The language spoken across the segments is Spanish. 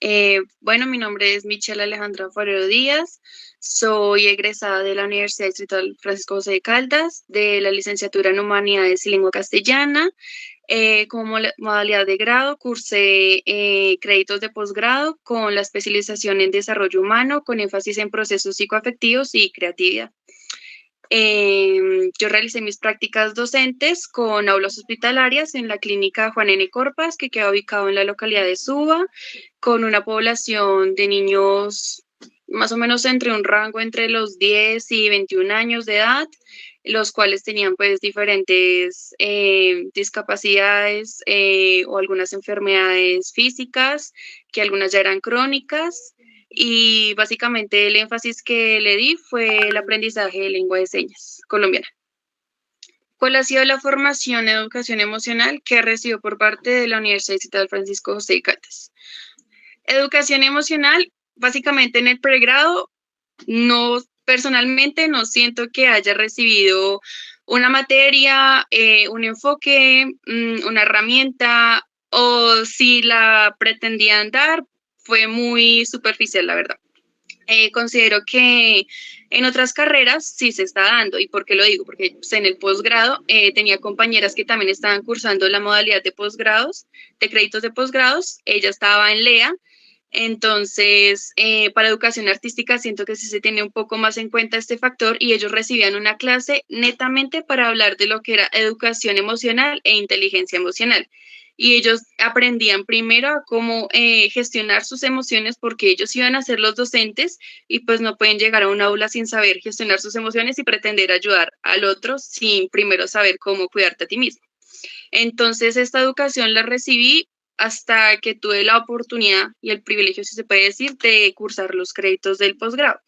Bueno, mi nombre es Michelle Alejandra Forero Díaz, soy egresada de la Universidad Distrital Francisco José de Caldas, de la licenciatura en Humanidades y Lengua Castellana. Como modalidad de grado, cursé créditos de posgrado con la especialización en desarrollo humano, con énfasis en procesos psicoafectivos y creatividad. Yo realicé mis prácticas docentes con aulas hospitalarias en la clínica Juan N. Corpas, que queda ubicado en la localidad de Suba, con una población de niños más o menos entre un rango entre los 10 y 21 años de edad, los cuales tenían pues diferentes discapacidades o algunas enfermedades físicas, que algunas ya eran crónicas. Y básicamente el énfasis que le di fue el aprendizaje de lengua de señas colombiana. ¿Cuál ha sido la formación en educación emocional que recibió por parte de la Universidad Distrital Francisco José de Caldas? Educación emocional, básicamente en el pregrado, no, personalmente no siento que haya recibido una materia, un enfoque, una herramienta, o si la pretendían dar, fue muy superficial, la verdad. Considero que en otras carreras sí se está dando. ¿Y por qué lo digo? Porque pues, en el posgrado tenía compañeras que también estaban cursando la modalidad de posgrados, de créditos de posgrados. Ella estaba en LEA. Entonces, para educación artística siento que sí se tiene un poco más en cuenta este factor y ellos recibían una clase netamente para hablar de lo que era educación emocional e inteligencia emocional. Y ellos aprendían primero a cómo gestionar sus emociones porque ellos iban a ser los docentes y pues no pueden llegar a un aula sin saber gestionar sus emociones y pretender ayudar al otro sin primero saber cómo cuidarte a ti mismo. Entonces, esta educación la recibí hasta que tuve la oportunidad y el privilegio, si se puede decir, de cursar los créditos del posgrado.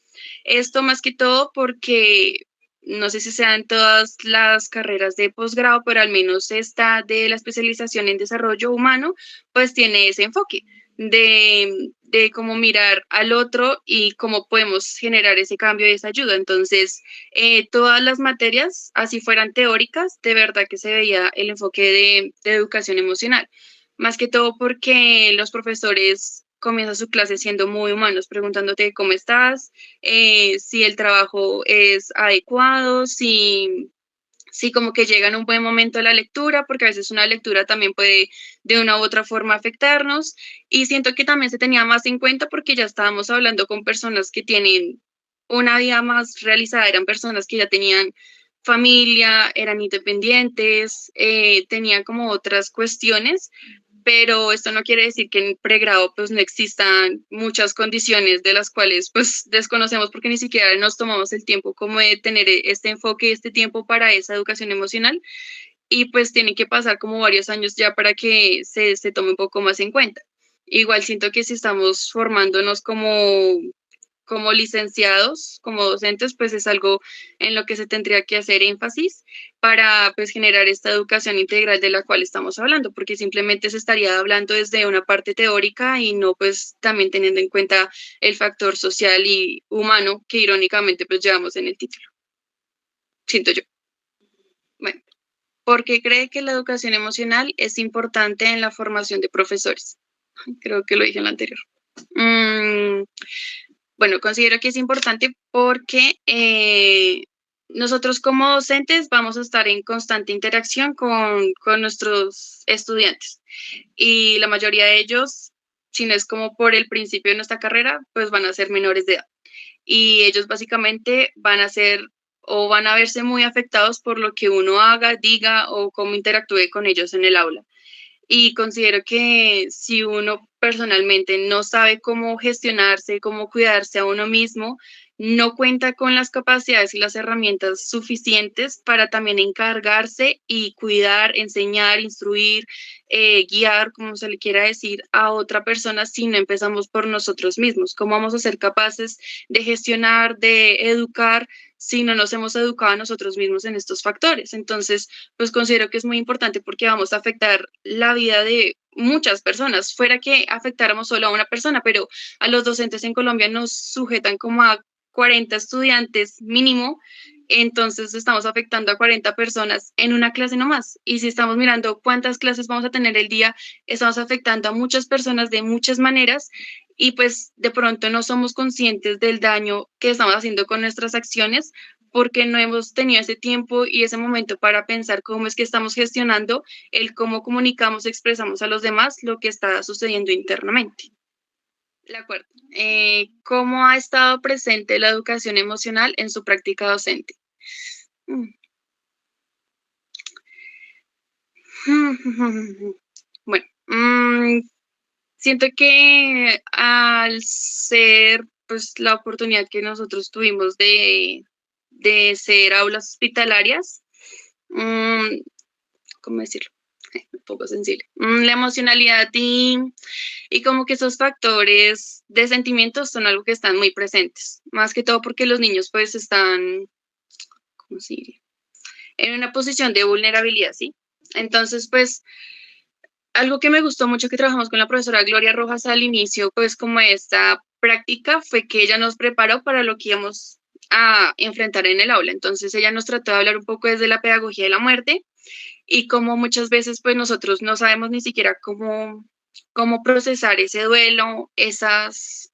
Esto más que todo porque no sé si sean todas las carreras de posgrado, pero al menos esta de la especialización en desarrollo humano, pues tiene ese enfoque de cómo mirar al otro y cómo podemos generar ese cambio y esa ayuda. Entonces, todas las materias, así fueran teóricas, de verdad que se veía el enfoque de educación emocional. Más que todo porque los profesores comienzan su clase siendo muy humanos, preguntándote cómo estás, si el trabajo es adecuado, si como que llega en un buen momento a la lectura, porque a veces una lectura también puede de una u otra forma afectarnos. Y siento que también se tenía más en cuenta porque ya estábamos hablando con personas que tienen una vida más realizada, eran personas que ya tenían familia, eran independientes, tenían como otras cuestiones, pero esto no quiere decir que en pregrado pues no existan muchas condiciones de las cuales pues desconocemos porque ni siquiera nos tomamos el tiempo como de tener este enfoque, este tiempo para esa educación emocional y pues tienen que pasar como varios años ya para que se tome un poco más en cuenta. Igual siento que si estamos formándonos como licenciados, como docentes, pues es algo en lo que se tendría que hacer énfasis para pues generar esta educación integral de la cual estamos hablando, porque simplemente se estaría hablando desde una parte teórica y no pues también teniendo en cuenta el factor social y humano que irónicamente pues llevamos en el título, siento yo. Bueno, ¿por qué cree que la educación emocional es importante en la formación de profesores? Creo que lo dije en la anterior. Mm, Bueno, considero que es importante porque nosotros como docentes vamos a estar en constante interacción con nuestros estudiantes y la mayoría de ellos, si no es como por el principio de nuestra carrera, pues van a ser menores de edad y ellos básicamente van a ser o van a verse muy afectados por lo que uno haga, diga o cómo interactúe con ellos en el aula. Y considero que si uno personalmente no sabe cómo gestionarse, cómo cuidarse a uno mismo, no cuenta con las capacidades y las herramientas suficientes para también encargarse y cuidar, enseñar, instruir, guiar, como se le quiera decir, a otra persona si no empezamos por nosotros mismos. ¿Cómo vamos a ser capaces de gestionar, de educar, si no nos hemos educado a nosotros mismos en estos factores? Entonces, pues considero que es muy importante porque vamos a afectar la vida de muchas personas, fuera que afectáramos solo a una persona, pero a los docentes en Colombia nos sujetan como a 40 estudiantes mínimo entonces estamos afectando a 40 personas en una clase nomás. Y si estamos mirando cuántas clases vamos a tener el día, estamos afectando a muchas personas de muchas maneras y pues de pronto no somos conscientes del daño que estamos haciendo con nuestras acciones porque no hemos tenido ese tiempo y ese momento para pensar cómo es que estamos gestionando el cómo comunicamos, expresamos a los demás lo que está sucediendo internamente. De acuerdo. ¿Cómo ha estado presente la educación emocional en su práctica docente? Mm. Bueno, siento que al ser pues la oportunidad que nosotros tuvimos de ser aulas hospitalarias, mm, ¿cómo decirlo? Un poco sensible. La emocionalidad y como que esos factores de sentimientos son algo que están muy presentes, más que todo porque los niños pues están, ¿cómo se diría? En una posición de vulnerabilidad, ¿sí? Entonces, pues algo que me gustó mucho que trabajamos con la profesora Gloria Rojas al inicio, pues como esta práctica, fue que ella nos preparó para lo que íbamos a enfrentar en el aula. Entonces ella nos trató de hablar un poco desde la pedagogía de la muerte y como muchas veces pues nosotros no sabemos ni siquiera cómo procesar ese duelo, esas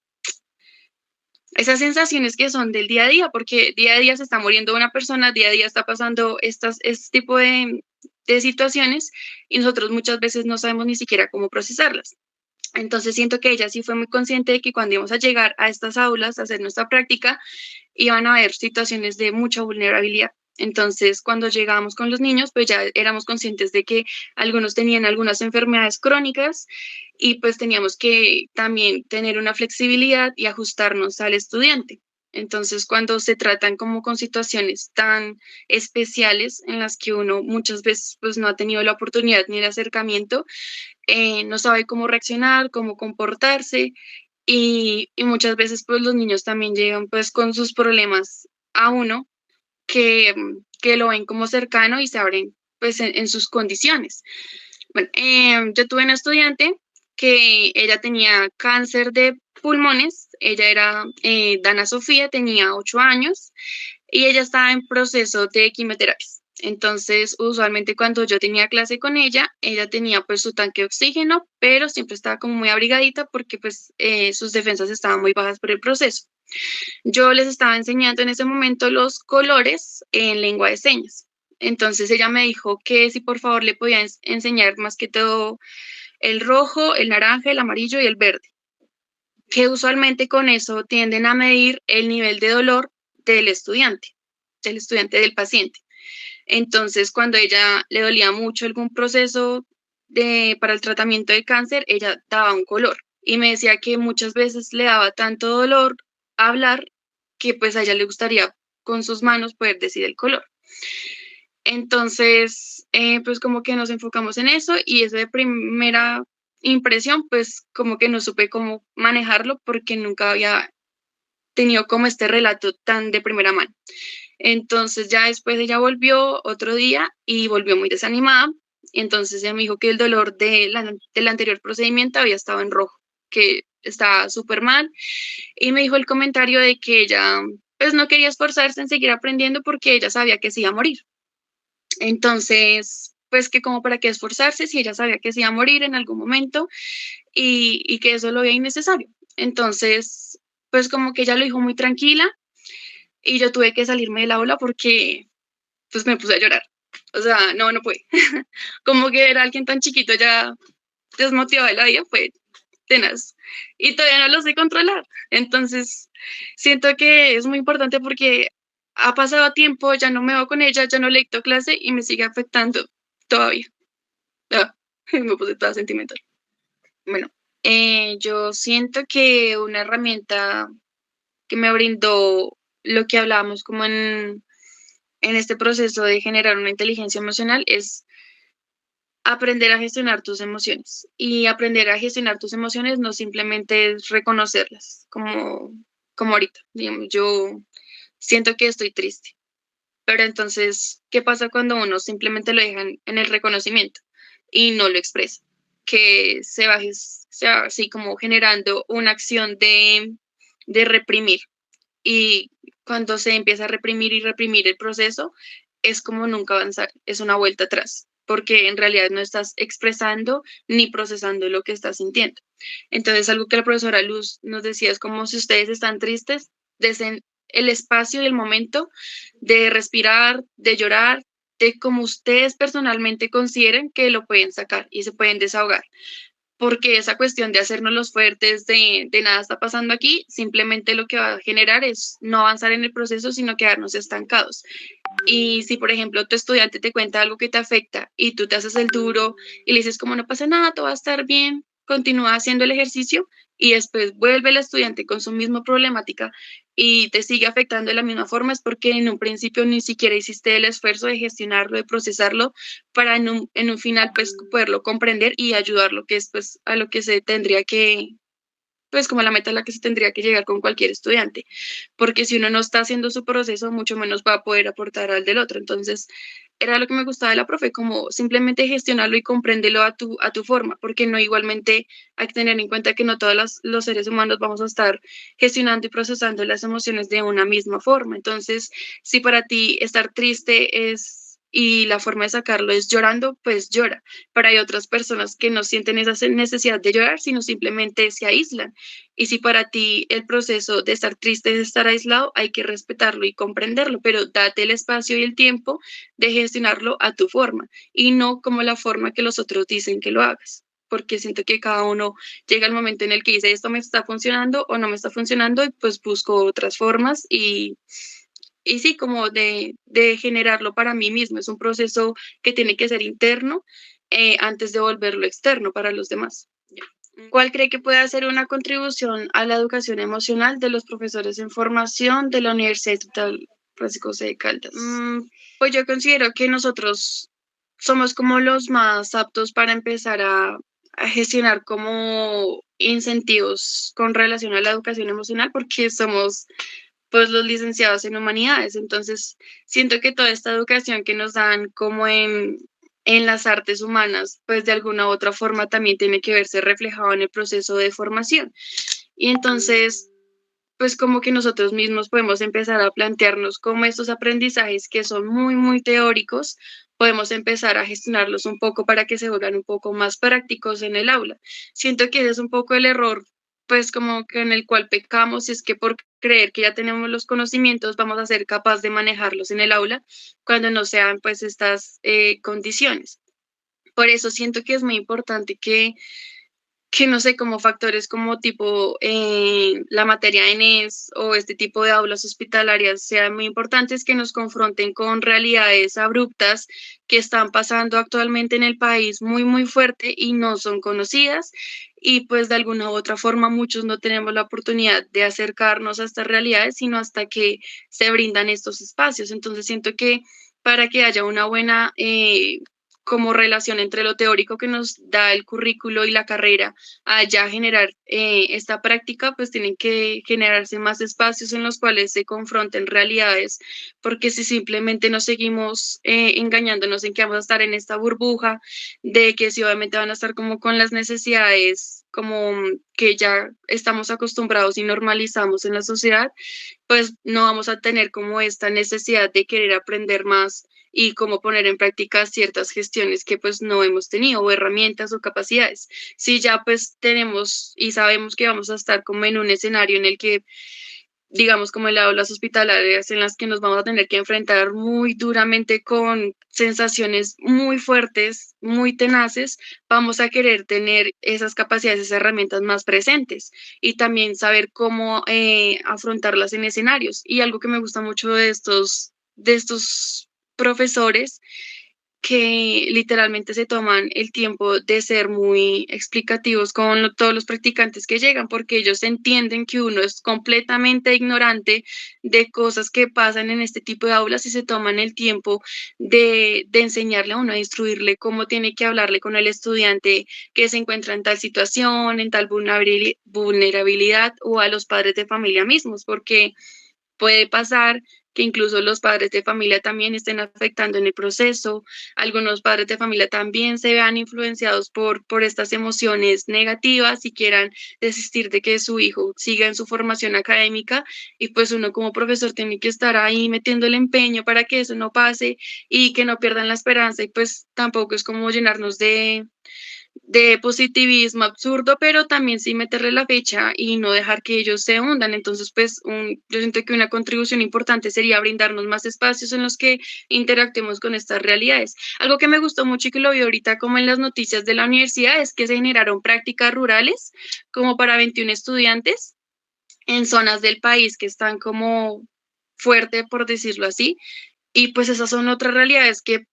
sensaciones que son del día a día, porque día a día se está muriendo una persona, día a día está pasando este tipo de situaciones y nosotros muchas veces no sabemos ni siquiera cómo procesarlas. Entonces siento que ella sí fue muy consciente de que cuando íbamos a llegar a estas aulas a hacer nuestra práctica, iban a haber situaciones de mucha vulnerabilidad. Entonces, cuando llegamos con los niños, pues ya éramos conscientes de que algunos tenían algunas enfermedades crónicas y pues teníamos que también tener una flexibilidad y ajustarnos al estudiante. Entonces, cuando se tratan como con situaciones tan especiales en las que uno muchas veces pues no ha tenido la oportunidad ni el acercamiento, no sabe cómo reaccionar, cómo comportarse y muchas veces pues los niños también llegan pues con sus problemas a uno que lo ven como cercano y se abren pues en sus condiciones. Bueno, yo tuve una estudiante que ella tenía cáncer de pulmones, ella era Dana Sofía, tenía 8 años y ella estaba en proceso de quimioterapia. Entonces, usualmente cuando yo tenía clase con ella tenía pues su tanque de oxígeno, pero siempre estaba como muy abrigadita porque pues sus defensas estaban muy bajas por el proceso. Yo les estaba enseñando en ese momento los colores en lengua de señas. Entonces ella me dijo que si por favor le podía enseñar más que todo el rojo, el naranja, el amarillo y el verde, que usualmente con eso tienden a medir el nivel de dolor del estudiante del paciente. Entonces, cuando ella le dolía mucho algún proceso para el tratamiento de cáncer, ella daba un color y me decía que muchas veces le daba tanto dolor hablar que pues a ella le gustaría con sus manos poder decir el color. Entonces, pues como que nos enfocamos en eso y eso de primera impresión, pues como que no supe cómo manejarlo porque nunca había tenido como este relato tan de primera mano. Entonces ya después ella volvió otro día y volvió muy desanimada. Entonces ella me dijo que el dolor del anterior procedimiento había estado en rojo, que estaba súper mal. Y me dijo el comentario de que ella pues no quería esforzarse en seguir aprendiendo porque ella sabía que se iba a morir. Entonces, pues que como para qué esforzarse si ella sabía que se iba a morir en algún momento y que eso lo veía innecesario. Entonces, pues como que ella lo dijo muy tranquila y yo tuve que salirme del aula porque pues me puse a llorar. O sea, no pude. Como que era alguien tan chiquito ya desmotivado de la vida, fue tenaz. Y todavía no lo sé controlar. Entonces, siento que es muy importante porque ha pasado tiempo, ya no me veo con ella, ya no le dicto clase y me sigue afectando todavía. Ah, me puse toda sentimental. Bueno, yo siento que una herramienta que me brindó lo que hablábamos como en este proceso de generar una inteligencia emocional es aprender a gestionar tus emociones. Y aprender a gestionar tus emociones no simplemente es reconocerlas, como ahorita. Digamos, yo siento que estoy triste, pero entonces, ¿qué pasa cuando uno simplemente lo deja en el reconocimiento y no lo expresa? Que se va así como generando una acción de reprimir y cuando se empieza a reprimir y reprimir el proceso, es como nunca avanzar, es una vuelta atrás, porque en realidad no estás expresando ni procesando lo que estás sintiendo. Entonces, algo que la profesora Luz nos decía es como si ustedes están tristes, desen el espacio y el momento de respirar, de llorar, de como ustedes personalmente consideren que lo pueden sacar y se pueden desahogar, porque esa cuestión de hacernos los fuertes, de nada está pasando aquí, simplemente lo que va a generar es no avanzar en el proceso, sino quedarnos estancados. Y si, por ejemplo, tu estudiante te cuenta algo que te afecta y tú te haces el duro y le dices como no pasa nada, todo va a estar bien, continúa haciendo el ejercicio y después vuelve el estudiante con su misma problemática y te sigue afectando de la misma forma, es porque en un principio ni siquiera hiciste el esfuerzo de gestionarlo, de procesarlo, para en un final pues poderlo comprender y ayudarlo, que es pues a lo que se tendría que, pues como la meta a la que se tendría que llegar con cualquier estudiante, porque si uno no está haciendo su proceso, mucho menos va a poder aportar al del otro. Entonces, era lo que me gustaba de la profe, como simplemente gestionarlo y comprenderlo a tu forma, porque no igualmente hay que tener en cuenta que no todos los seres humanos vamos a estar gestionando y procesando las emociones de una misma forma. Entonces, si para ti estar triste es... Y la forma de sacarlo es llorando, pues llora. Pero hay otras personas que no sienten esa necesidad de llorar, sino simplemente se aíslan. Y si para ti el proceso de estar triste es estar aislado, hay que respetarlo y comprenderlo, pero date el espacio y el tiempo de gestionarlo a tu forma y no como la forma que los otros dicen que lo hagas, porque siento que cada uno llega al momento en el que dice esto me está funcionando o no me está funcionando y pues busco otras formas y sí, como de generarlo para mí mismo. Es un proceso que tiene que ser interno antes de volverlo externo para los demás. ¿Cuál cree que puede hacer una contribución a la educación emocional de los profesores en formación de la Universidad Estatal Francisco C. de Caldas? Pues yo considero que nosotros somos como los más aptos para empezar a gestionar como incentivos con relación a la educación emocional porque somos pues los licenciados en humanidades. Entonces, siento que toda esta educación que nos dan como en las artes humanas, pues de alguna u otra forma también tiene que verse reflejado en el proceso de formación. Y entonces, pues como que nosotros mismos podemos empezar a plantearnos cómo estos aprendizajes que son muy, muy teóricos, podemos empezar a gestionarlos un poco para que se vuelvan un poco más prácticos en el aula. Siento que ese es un poco el error, pues como que en el cual pecamos, es que por creer que ya tenemos los conocimientos vamos a ser capaces de manejarlos en el aula cuando no sean pues estas condiciones. Por eso siento que es muy importante que no sé, como factores como tipo la materia ENES o este tipo de aulas hospitalarias sean muy importantes, que nos confronten con realidades abruptas que están pasando actualmente en el país muy, muy fuerte y no son conocidas. Y pues de alguna u otra forma muchos no tenemos la oportunidad de acercarnos a estas realidades, sino hasta que se brindan estos espacios. Entonces siento que para que haya una buena como relación entre lo teórico que nos da el currículo y la carrera a ya generar esta práctica, pues tienen que generarse más espacios en los cuales se confronten realidades, porque si simplemente nos seguimos engañándonos en que vamos a estar en esta burbuja, de que si obviamente van a estar como con las necesidades como que ya estamos acostumbrados y normalizamos en la sociedad, pues no vamos a tener como esta necesidad de querer aprender más y cómo poner en práctica ciertas gestiones que pues no hemos tenido o herramientas o capacidades. Si ya pues tenemos y sabemos que vamos a estar como en un escenario en el que digamos, como el aulas hospitalarias en las que nos vamos a tener que enfrentar muy duramente con sensaciones muy fuertes, muy tenaces, vamos a querer tener esas capacidades, esas herramientas más presentes y también saber cómo afrontarlas en escenarios. Y algo que me gusta mucho de estos profesores que literalmente se toman el tiempo de ser muy explicativos con todos los practicantes que llegan, porque ellos entienden que uno es completamente ignorante de cosas que pasan en este tipo de aulas y se toman el tiempo de enseñarle a uno, a instruirle cómo tiene que hablarle con el estudiante que se encuentra en tal situación, en tal vulnerabilidad o a los padres de familia mismos, porque puede pasar que incluso los padres de familia también estén afectando en el proceso. Algunos padres de familia también se vean influenciados por estas emociones negativas y quieran desistir de que su hijo siga en su formación académica, y pues uno como profesor tiene que estar ahí metiendo el empeño para que eso no pase y que no pierdan la esperanza, y pues tampoco es como llenarnos de positivismo absurdo, pero también sí meterle la fecha y no dejar que ellos se hundan. Entonces, pues yo siento que una contribución importante sería brindarnos más espacios en los que interactuemos con estas realidades. Algo que me gustó mucho y que lo vi ahorita como en las noticias de la universidad es que se generaron prácticas rurales como para 21 estudiantes en zonas del país que están como fuerte, por decirlo así. Y pues esas son otras realidades que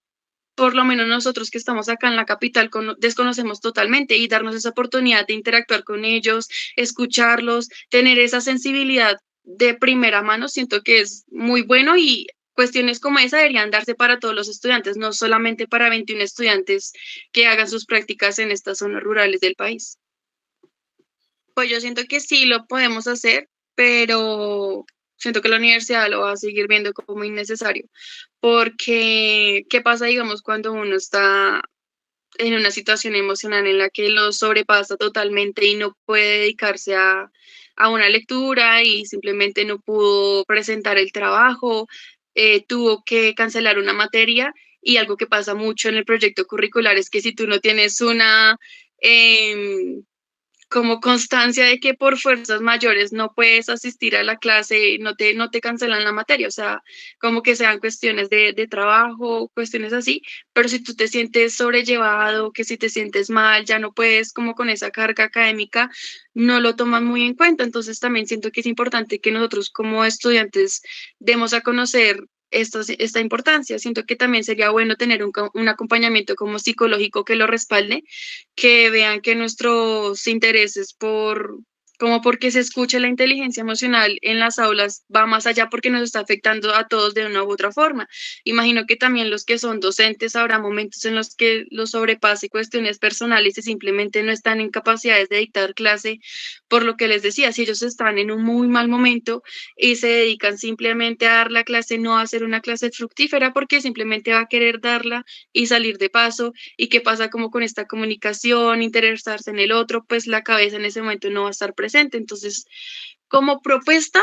por lo menos nosotros que estamos acá en la capital desconocemos totalmente, y darnos esa oportunidad de interactuar con ellos, escucharlos, tener esa sensibilidad de primera mano, siento que es muy bueno, y cuestiones como esa deberían darse para todos los estudiantes, no solamente para 21 estudiantes que hagan sus prácticas en estas zonas rurales del país. Pues yo siento que sí lo podemos hacer, pero siento que la universidad lo va a seguir viendo como innecesario, porque ¿qué pasa, digamos, cuando uno está en una situación emocional en la que lo sobrepasa totalmente y no puede dedicarse a una lectura y simplemente no pudo presentar el trabajo, tuvo que cancelar una materia? Y algo que pasa mucho en el proyecto curricular es que si tú no tienes una... em, como constancia de que por fuerzas mayores no puedes asistir a la clase, no te cancelan la materia, o sea, como que sean cuestiones de trabajo, cuestiones así, pero si tú te sientes sobrellevado, que si te sientes mal, ya no puedes como con esa carga académica, no lo toman muy en cuenta. Entonces también siento que es importante que nosotros como estudiantes demos a conocer esta importancia. Siento que también sería bueno tener un acompañamiento como psicológico que lo respalde, que vean que nuestros intereses como porque se escuche la inteligencia emocional en las aulas va más allá, porque nos está afectando a todos de una u otra forma. Imagino que también los que son docentes habrá momentos en los que los sobrepase cuestiones personales y simplemente no están en capacidades de dictar clase, por lo que les decía, si ellos están en un muy mal momento y se dedican simplemente a dar la clase, no a hacer una clase fructífera, porque simplemente va a querer darla y salir de paso. ¿Y qué pasa como con esta comunicación, interesarse en el otro? Pues la cabeza en ese momento no va a estar presente. Entonces, como propuesta,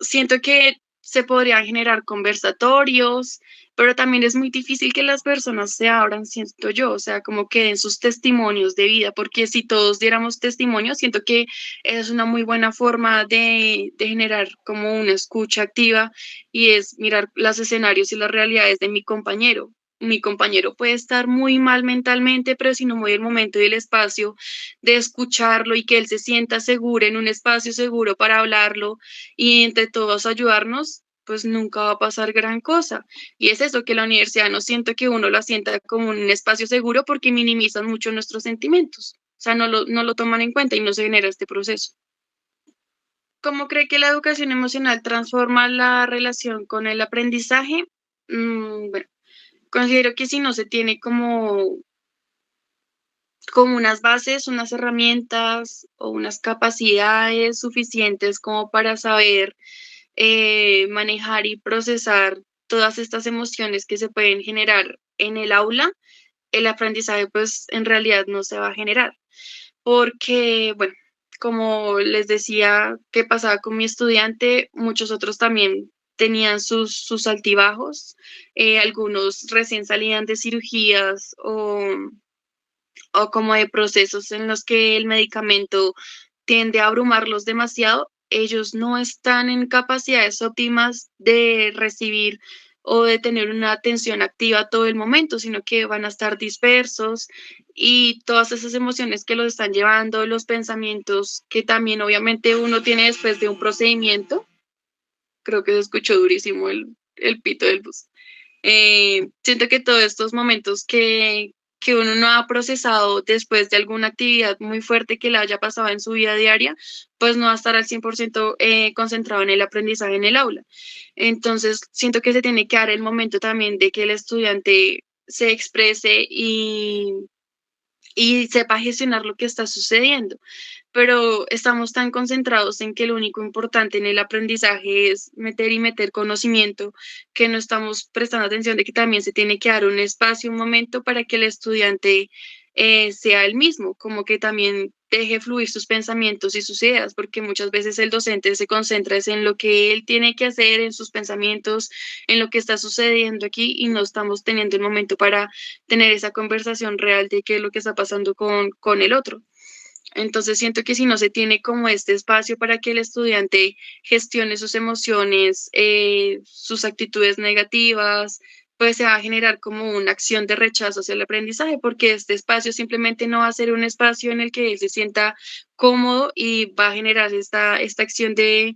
siento que se podrían generar conversatorios, pero también es muy difícil que las personas se abran, siento yo, o sea, como que den sus testimonios de vida, porque si todos diéramos testimonios, siento que es una muy buena forma de generar como una escucha activa, y es mirar los escenarios y las realidades de mi compañero. Mi compañero puede estar muy mal mentalmente, pero si no me doy el momento y el espacio de escucharlo y que él se sienta seguro en un espacio seguro para hablarlo y entre todos ayudarnos, pues nunca va a pasar gran cosa. Y es eso, que la universidad no siento que uno la sienta como un espacio seguro, porque minimizan mucho nuestros sentimientos. O sea, no lo toman en cuenta y no se genera este proceso. ¿Cómo cree que la educación emocional transforma la relación con el aprendizaje? Bueno, considero que si no se tiene como unas bases, unas herramientas o unas capacidades suficientes como para saber manejar y procesar todas estas emociones que se pueden generar en el aula, el aprendizaje pues en realidad no se va a generar. Porque, bueno, como les decía que pasaba con mi estudiante, muchos otros también tenían sus altibajos. Algunos recién salían de cirugías o como de procesos en los que el medicamento tiende a abrumarlos demasiado. Ellos no están en capacidades óptimas de recibir o de tener una atención activa todo el momento, sino que van a estar dispersos, y todas esas emociones que los están llevando, los pensamientos que también obviamente uno tiene después de un procedimiento. Creo que se escuchó durísimo el pito del bus. Siento que todos estos momentos que uno no ha procesado después de alguna actividad muy fuerte que le haya pasado en su vida diaria, pues no va a estar al 100% concentrado en el aprendizaje en el aula. Entonces, siento que se tiene que dar el momento también de que el estudiante se exprese y sepa gestionar lo que está sucediendo. pero estamos tan concentrados en que lo único importante en el aprendizaje es meter y meter conocimiento, que no estamos prestando atención de que también se tiene que dar un espacio, un momento para que el estudiante sea el mismo, como que también deje fluir sus pensamientos y sus ideas, porque muchas veces el docente se concentra es en lo que él tiene que hacer, en sus pensamientos, en lo que está sucediendo aquí y no estamos teniendo el momento para tener esa conversación real de qué es lo que está pasando con el otro. Entonces siento que si no se tiene como este espacio para que el estudiante gestione sus emociones, sus actitudes negativas, pues se va a generar como una acción de rechazo hacia el aprendizaje, porque este espacio simplemente no va a ser un espacio en el que él se sienta cómodo y va a generar esta acción de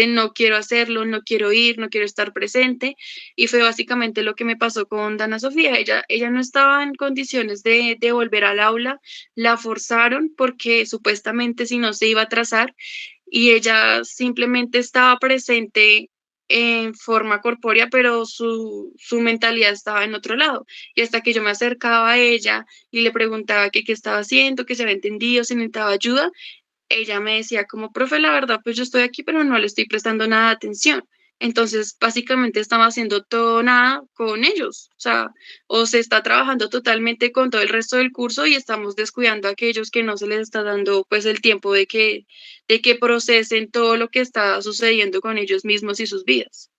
no quiero hacerlo, no quiero ir, no quiero estar presente. Y fue básicamente lo que me pasó con Dana Sofía. Ella no estaba en condiciones de volver al aula, la forzaron porque supuestamente si no se iba a atrasar y ella simplemente estaba presente en forma corpórea, pero su mentalidad estaba en otro lado. Y hasta que yo me acercaba a ella y le preguntaba qué estaba haciendo, que se había entendido, si necesitaba ayuda, ella me decía como, profe, la verdad, pues yo estoy aquí, pero no le estoy prestando nada de atención. Entonces, básicamente estaba haciendo todo nada con ellos, o sea, o se está trabajando totalmente con todo el resto del curso y estamos descuidando a aquellos que no se les está dando pues el tiempo de que procesen todo lo que está sucediendo con ellos mismos y sus vidas.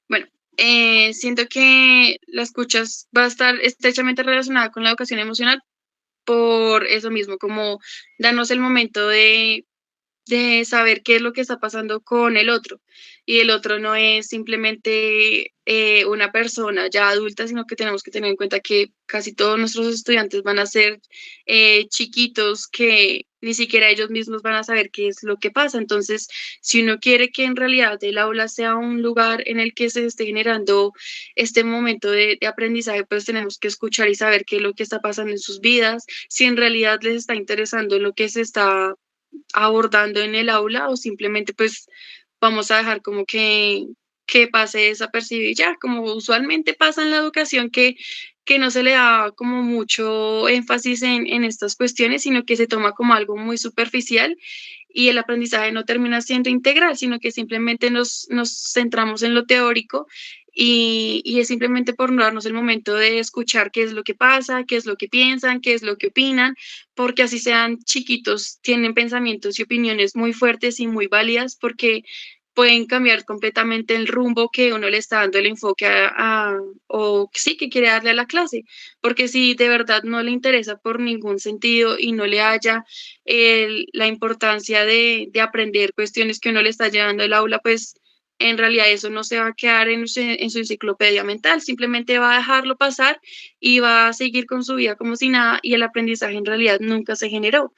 Bueno, siento que la escucha va a estar estrechamente relacionada con la educación emocional por eso mismo, como darnos el momento de saber qué es lo que está pasando con el otro. Y el otro no es simplemente una persona ya adulta, sino que tenemos que tener en cuenta que casi todos nuestros estudiantes van a ser chiquitos que ni siquiera ellos mismos van a saber qué es lo que pasa. Entonces, si uno quiere que en realidad el aula sea un lugar en el que se esté generando este momento de aprendizaje, pues tenemos que escuchar y saber qué es lo que está pasando en sus vidas, si en realidad les está interesando lo que se está abordando en el aula o simplemente pues vamos a dejar como que pase desapercibido y ya, como usualmente pasa en la educación que no se le da como mucho énfasis en estas cuestiones, sino que se toma como algo muy superficial y el aprendizaje no termina siendo integral, sino que simplemente nos centramos en lo teórico y es simplemente por no darnos el momento de escuchar qué es lo que pasa, qué es lo que piensan, qué es lo que opinan, porque así sean chiquitos, tienen pensamientos y opiniones muy fuertes y muy válidas, porque pueden cambiar completamente el rumbo que uno le está dando el enfoque o sí que quiere darle a la clase, porque si de verdad no le interesa por ningún sentido y no le haya la importancia de aprender cuestiones que uno le está llevando al aula, pues en realidad eso no se va a quedar en su enciclopedia mental, simplemente va a dejarlo pasar y va a seguir con su vida como si nada y el aprendizaje en realidad nunca se generó.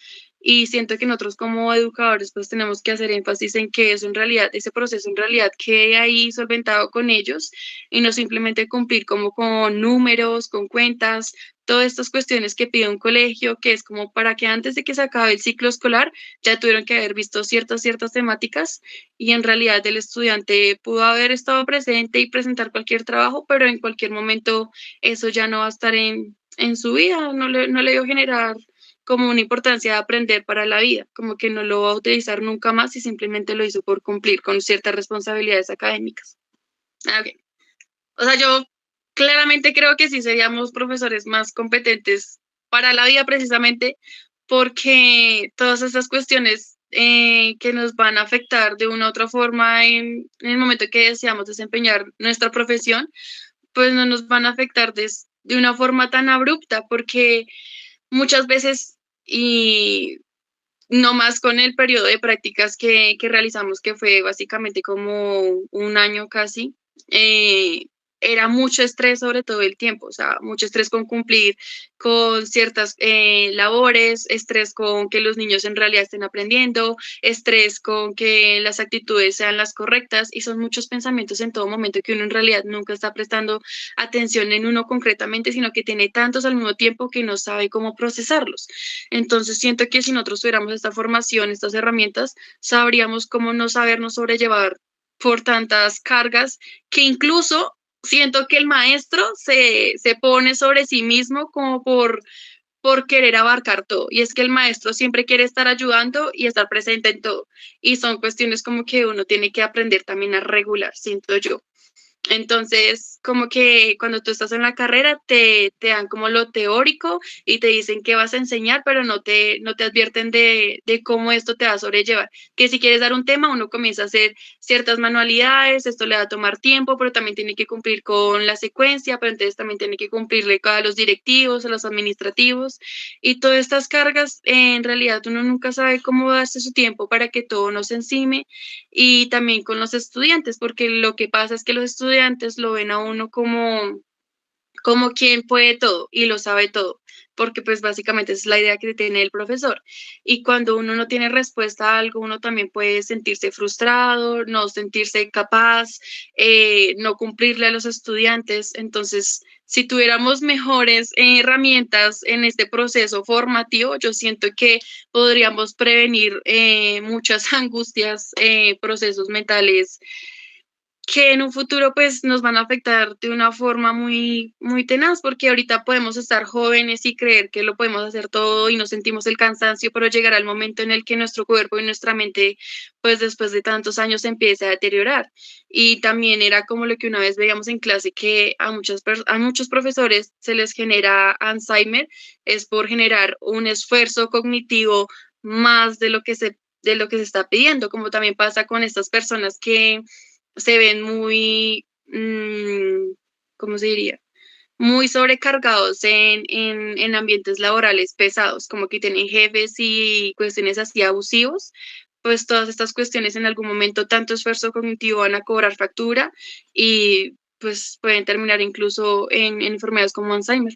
Y siento que nosotros como educadores pues tenemos que hacer énfasis en que eso en realidad, ese proceso en realidad quede ahí solventado con ellos y no simplemente cumplir como con números, con cuentas, todas estas cuestiones que pide un colegio, que es como para que antes de que se acabe el ciclo escolar ya tuvieron que haber visto ciertas temáticas y en realidad el estudiante pudo haber estado presente y presentar cualquier trabajo, pero en cualquier momento eso ya no va a estar en su vida, no le dio generar como una importancia de aprender para la vida, como que no lo va a utilizar nunca más y simplemente lo hizo por cumplir con ciertas responsabilidades académicas. Okay. O sea, yo claramente creo que sí seríamos profesores más competentes para la vida precisamente porque todas estas cuestiones que nos van a afectar de una u otra forma en el momento que deseamos desempeñar nuestra profesión, pues no nos van a afectar de una forma tan abrupta porque muchas veces y no más con el periodo de prácticas que realizamos, que fue básicamente como un año casi, era mucho estrés sobre todo el tiempo, o sea, mucho estrés con cumplir con ciertas labores, estrés con que los niños en realidad estén aprendiendo, estrés con que las actitudes sean las correctas y son muchos pensamientos en todo momento que uno en realidad nunca está prestando atención en uno concretamente, sino que tiene tantos al mismo tiempo que no sabe cómo procesarlos. Entonces siento que si nosotros tuviéramos esta formación, estas herramientas, sabríamos cómo no sabernos sobrellevar por tantas cargas que incluso siento que el maestro se pone sobre sí mismo como por querer abarcar todo. Y es que el maestro siempre quiere estar ayudando y estar presente en todo. Y son cuestiones como que uno tiene que aprender también a regular, siento yo. Entonces, como que cuando tú estás en la carrera te dan como lo teórico y te dicen qué vas a enseñar, pero no te advierten de cómo esto te va a sobrellevar. Que si quieres dar un tema, uno comienza a hacer ciertas manualidades, esto le va a tomar tiempo, pero también tiene que cumplir con la secuencia, pero entonces también tiene que cumplirle a los directivos, a los administrativos y todas estas cargas, en realidad uno nunca sabe cómo darse su tiempo para que todo no se encime y también con los estudiantes, porque lo que pasa es que los estudiantes lo ven a uno como quien puede todo y lo sabe todo, porque pues básicamente esa es la idea que tiene el profesor. Y cuando uno no tiene respuesta a algo, uno también puede sentirse frustrado, no sentirse capaz, no cumplirle a los estudiantes. Entonces, si tuviéramos mejores herramientas en este proceso formativo, yo siento que podríamos prevenir muchas angustias, procesos mentales que en un futuro pues nos van a afectar de una forma muy tenaz, porque ahorita podemos estar jóvenes y creer que lo podemos hacer todo y no sentimos el cansancio, pero llegará el momento en el que nuestro cuerpo y nuestra mente, pues después de tantos años se empiece a deteriorar. Y también era como lo que una vez veíamos en clase, que a muchos profesores se les genera Alzheimer, es por generar un esfuerzo cognitivo más de lo que se está pidiendo, como también pasa con estas personas que se ven muy, ¿cómo se diría? Muy sobrecargados en ambientes laborales pesados, como que tienen jefes y cuestiones así abusivos, pues todas estas cuestiones en algún momento, tanto esfuerzo cognitivo van a cobrar factura y pues pueden terminar incluso en enfermedades como Alzheimer.